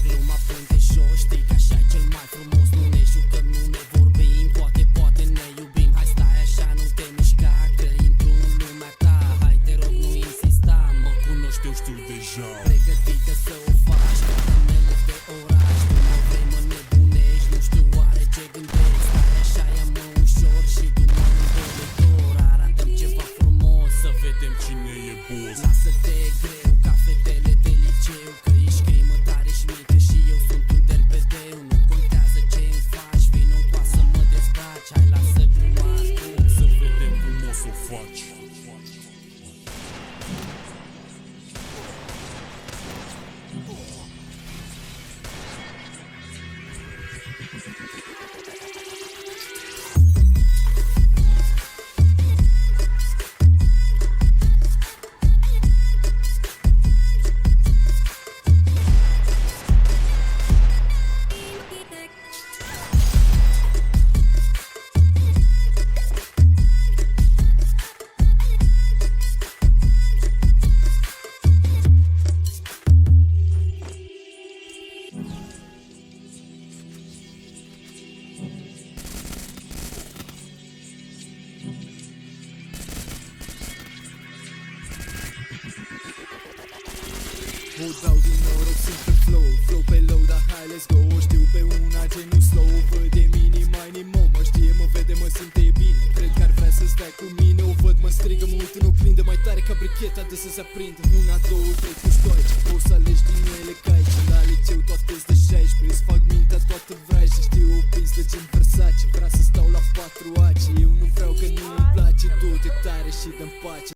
gluma pânte jos, știi că așa-i cel mai frumos. Nu ne jucăm, nu ne vorbim, poate ne iubim. Hai stai așa, nu te mișca, că intru în lumea ta. Hai te rog, nu insista, mă cunoști, eu știu deja. Pregătită să o faci, caramele de oraș. Tu mă vrei, mă nebunești, nu știu oare ce gândești. Stai așa, ia-mă ușor și du-mă învălător. Arată-mi ceva frumos, să vedem cine e boss. Lasă-te greu, ca fetele de liceu, că ești crimă, dar ești mică și eu sunt un derbedeu. Nu contează ce-mi faci, vino încoa să mă dezbraci. Hai, lasă gluma acum, să vedem cum o s-o faci. O dau din noroc, sunt pe flow pe low, dar hai let's go. O știu pe una ce nu slow, văd de mini, mai nimo. Mă știe, mă vede, mă simte bine. Cred că ar vrea să stea cu mine. O văd, mă strigă, mă uit în oglindă, mai tare ca bricheta de să se aprindă. 1, 2, 3 cu stoici, poți să alegi din ele caici. La liceu toate-s de 16, îți fac mintea toată vrei. Și știu o pizdă gen Versace, vrea să stau la 4 aci. Eu nu vreau că nu-mi place, du-te tare și dă-mi pace.